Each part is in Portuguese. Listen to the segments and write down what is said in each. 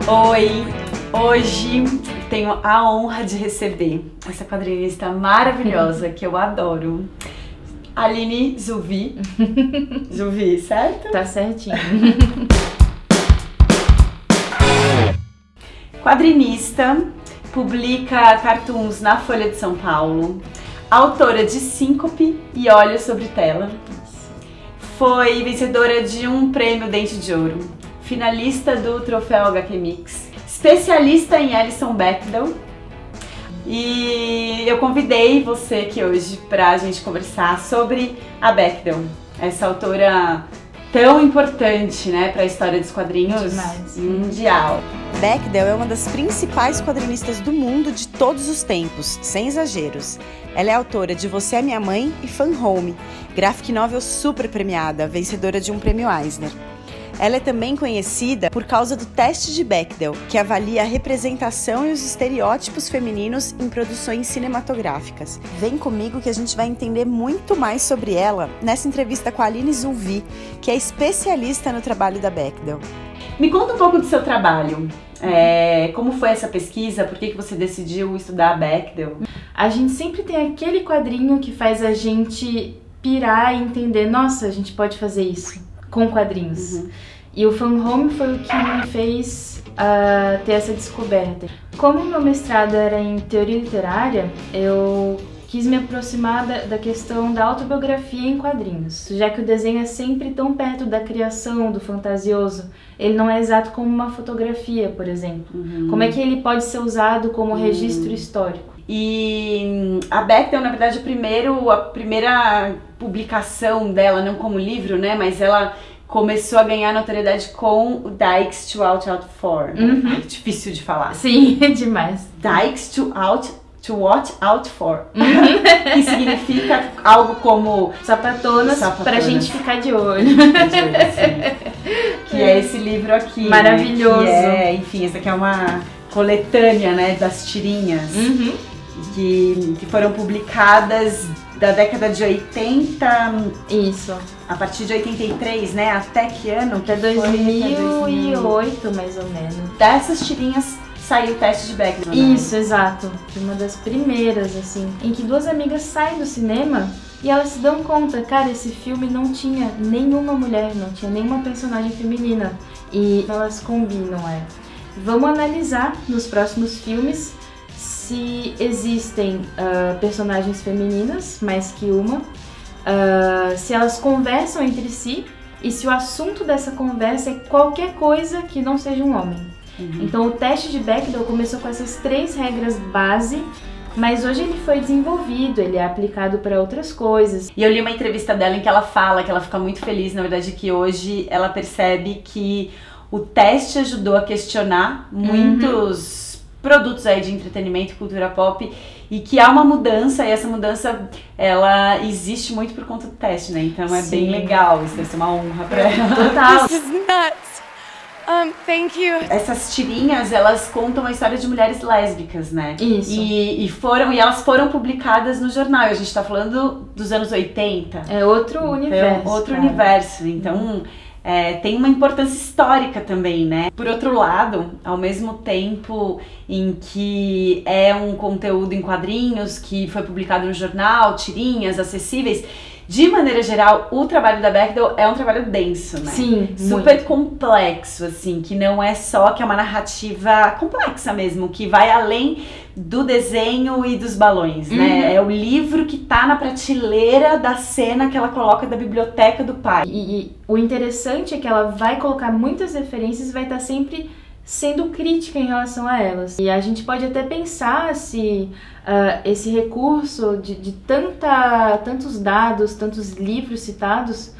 Oi! Hoje tenho a honra de receber essa quadrinista maravilhosa que eu adoro, Aline Zuvi. Zuvi, certo? Tá certinho. Quadrinista, publica cartoons na Folha de São Paulo, autora de Síncope e Olhos sobre Tela. Foi vencedora de um prêmio Dente de Ouro, finalista do Troféu HQ Mix, especialista em Alison Bechdel. E eu convidei você aqui hoje pra gente conversar sobre a Bechdel, essa autora tão importante, né, para a história dos quadrinhos mundial. Bechdel é uma das principais quadrinistas do mundo de todos os tempos, sem exageros. Ela é autora de Você é Minha Mãe e Fan Home, graphic novel super premiada, vencedora de um prêmio Eisner. Ela é também conhecida por causa do teste de Bechdel, que avalia a representação e os estereótipos femininos em produções cinematográficas. Vem comigo que a gente vai entender muito mais sobre ela nessa entrevista com a Aline Zuvi, que é especialista no trabalho da Bechdel. Me conta um pouco do seu trabalho. Como foi essa pesquisa? Por que você decidiu estudar a Bechdel? A gente sempre tem aquele quadrinho que faz a gente pirar e entender, nossa, a gente pode fazer isso com quadrinhos. Uhum. E o Fan Home foi o que me fez ter essa descoberta. Como meu mestrado era em teoria literária, eu quis me aproximar da questão da autobiografia em quadrinhos, já que o desenho é sempre tão perto da criação, do fantasioso. Ele não é exato como uma fotografia, por exemplo. Uhum. Como é que ele pode ser usado como registro histórico? E a Bechdel, na verdade, a primeira publicação dela, não como livro, né, mas ela começou a ganhar notoriedade com o Dykes to Watch Out For. Uhum. É difícil de falar. Sim, é demais. Dykes to Watch Out For. Que significa algo como Sapatonas pra gente ficar de olho. Que é esse livro aqui. Maravilhoso. Né? Enfim, essa aqui é uma coletânea, né, das tirinhas. Uhum. Que foram publicadas da década de 80. Isso. A partir de 83, né? Até que ano? Até 2008, mais ou menos. Dessas tirinhas saiu o teste de Bechdel. Isso, exato. Uma das primeiras, assim, em que duas amigas saem do cinema e elas se dão conta, cara, esse filme não tinha nenhuma mulher, não tinha nenhuma personagem feminina. E elas combinam, vamos analisar nos próximos filmes se existem personagens femininas, mais que uma, se elas conversam entre si e se o assunto dessa conversa é qualquer coisa que não seja um homem. Uhum. Então o teste de Bechdel começou com essas 3 regras base, mas hoje ele foi desenvolvido, ele é aplicado para outras coisas. E eu li uma entrevista dela em que ela fala que ela fica muito feliz, na verdade, que hoje ela percebe que o teste ajudou a questionar muitos produtos aí de entretenimento e cultura pop, e que há uma mudança, e essa mudança ela existe muito por conta do teste, né? Então é bem legal, isso deve ser uma honra pra ela. Total. This is nuts. Thank you. Essas tirinhas, elas contam a história de mulheres lésbicas, né? Isso. E elas foram publicadas no jornal. A gente tá falando dos anos 80. É outro universo. Outro universo. Então, tem uma importância histórica também, né? Por outro lado, ao mesmo tempo em que é um conteúdo em quadrinhos que foi publicado no jornal, tirinhas acessíveis, de maneira geral, o trabalho da Bechdel é um trabalho denso, né? Sim, super muito complexo, assim, que não é só que é uma narrativa complexa mesmo, que vai além do desenho e dos balões, né? É o livro que tá na prateleira da cena que ela coloca da biblioteca do pai. E o interessante é que ela vai colocar muitas referências e vai estar sempre sendo crítica em relação a elas. E a gente pode até pensar se esse recurso de tantos dados, tantos livros citados,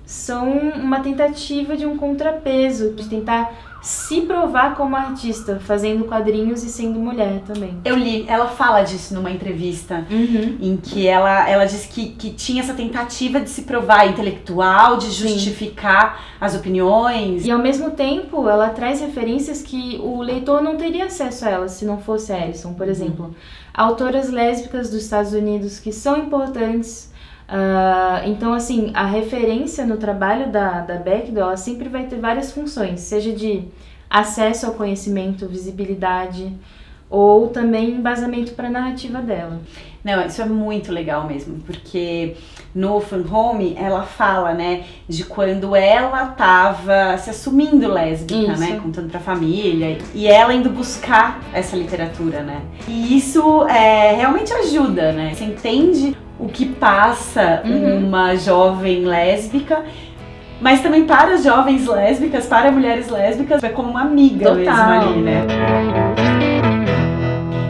são uma tentativa de um contrapeso, de tentar se provar como artista, fazendo quadrinhos e sendo mulher também. Eu li, ela fala disso numa entrevista, em que ela disse que tinha essa tentativa de se provar intelectual, de justificar as opiniões. E ao mesmo tempo, ela traz referências que o leitor não teria acesso a elas se não fosse a Alison, por exemplo. Autoras lésbicas dos Estados Unidos que são importantes, Então, assim, a referência no trabalho da Bechdel, ela sempre vai ter várias funções, seja de acesso ao conhecimento, visibilidade, ou também embasamento para a narrativa dela. Não, isso é muito legal mesmo, porque no Fan Home ela fala, né, de quando ela tava se assumindo lésbica, Isso. né, contando pra família, e ela indo buscar essa literatura, né. E isso realmente ajuda, né, você entende o que passa uma jovem lésbica, mas também para jovens lésbicas, para mulheres lésbicas, é como uma amiga mesmo ali, né.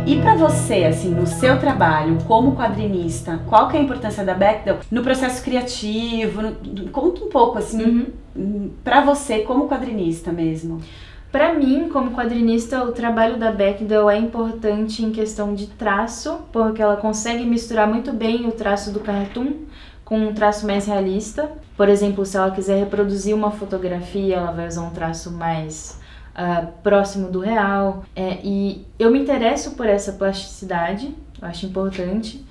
E pra você, assim, no seu trabalho como quadrinista, qual que é a importância da Bechdel no processo criativo? Conta um pouco, assim, pra você como quadrinista mesmo. Para mim, como quadrinista, o trabalho da Bechdel é importante em questão de traço, porque ela consegue misturar muito bem o traço do cartoon com um traço mais realista. Por exemplo, se ela quiser reproduzir uma fotografia, ela vai usar um traço mais próximo do real. E eu me interesso por essa plasticidade, eu acho importante.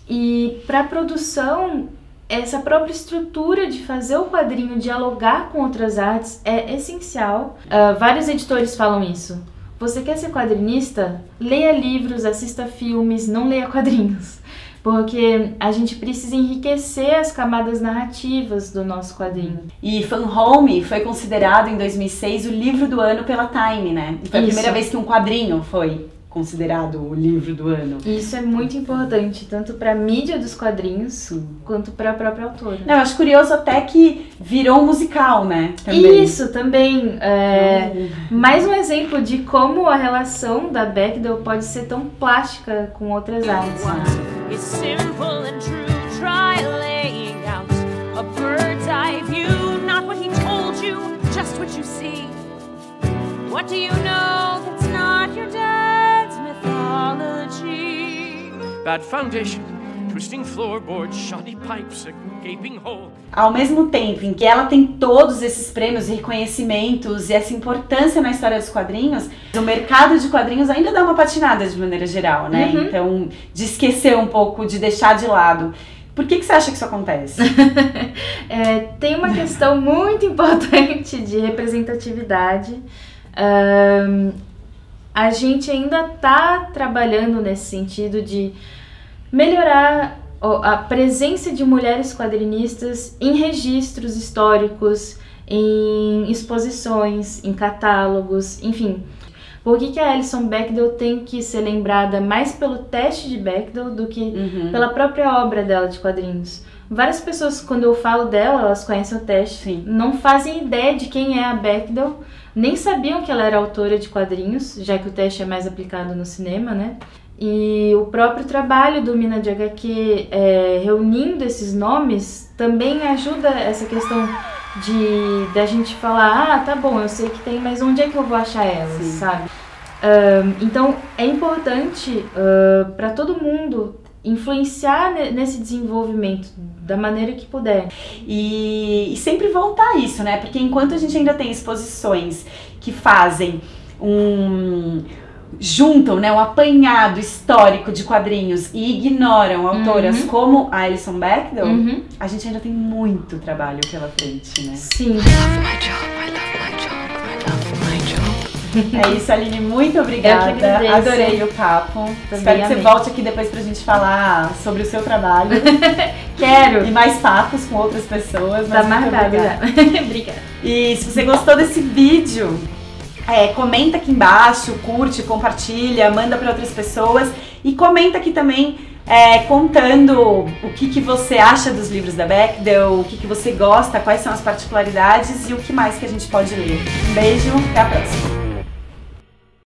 E para a produção, essa própria estrutura de fazer o quadrinho dialogar com outras artes é essencial. Vários editores falam isso. Você quer ser quadrinista? Leia livros, assista filmes, não leia quadrinhos. Porque a gente precisa enriquecer as camadas narrativas do nosso quadrinho. E Fan Home foi considerado em 2006 o livro do ano pela Time, né? E foi a primeira vez que um quadrinho foi considerado o livro do ano. Isso é muito importante, tanto para a mídia dos quadrinhos, quanto para a própria autora. Não, eu acho curioso até que virou um musical, né? Também. Isso, também. Mais um exemplo de como a relação da Bechdel pode ser tão plástica com outras artes. It's simple and true. Try laying out a bird's eye view. Not what he told you, just what you see. What do you know that's not your dad's mythology? Bad foundation, twisting floorboards, shoddy pipes, a gaping hole. Ao mesmo tempo em que ela tem todos esses prêmios e reconhecimentos e essa importância na história dos quadrinhos, o mercado de quadrinhos ainda dá uma patinada de maneira geral, né? Então, de esquecer um pouco, de deixar de lado. Por que você acha que isso acontece? Tem uma questão muito importante de representatividade. A gente ainda está trabalhando nesse sentido de melhorar a presença de mulheres quadrinistas em registros históricos, em exposições, em catálogos, enfim. Por que a Alison Bechdel tem que ser lembrada mais pelo teste de Bechdel do que pela própria obra dela de quadrinhos? Várias pessoas, quando eu falo dela, elas conhecem o teste, não fazem ideia de quem é a Bechdel, nem sabiam que ela era autora de quadrinhos, já que o teste é mais aplicado no cinema, né? E o próprio trabalho do Mina de HQ, reunindo esses nomes, também ajuda essa questão da gente falar, tá bom, eu sei que tem, mas onde é que eu vou achar elas, sabe? Então, é importante para todo mundo influenciar nesse desenvolvimento da maneira que puder. E sempre voltar a isso, né? Porque enquanto a gente ainda tem exposições que fazem juntam, né, um apanhado histórico de quadrinhos e ignoram autoras como a Alison Bechdel, a gente ainda tem muito trabalho pela frente, né? Sim. É isso, Aline, muito obrigada. Eu que agradeço. Adorei o papo. Espero que você volte aqui depois pra gente falar sobre o seu trabalho. Quero. E mais papos com outras pessoas. Tá marcado já. Obrigada. E se você gostou desse vídeo, comenta aqui embaixo, curte, compartilha, manda para outras pessoas e comenta aqui também contando o que você acha dos livros da Bechdel, o que você gosta, quais são as particularidades e o que mais que a gente pode ler. Um beijo, até a próxima!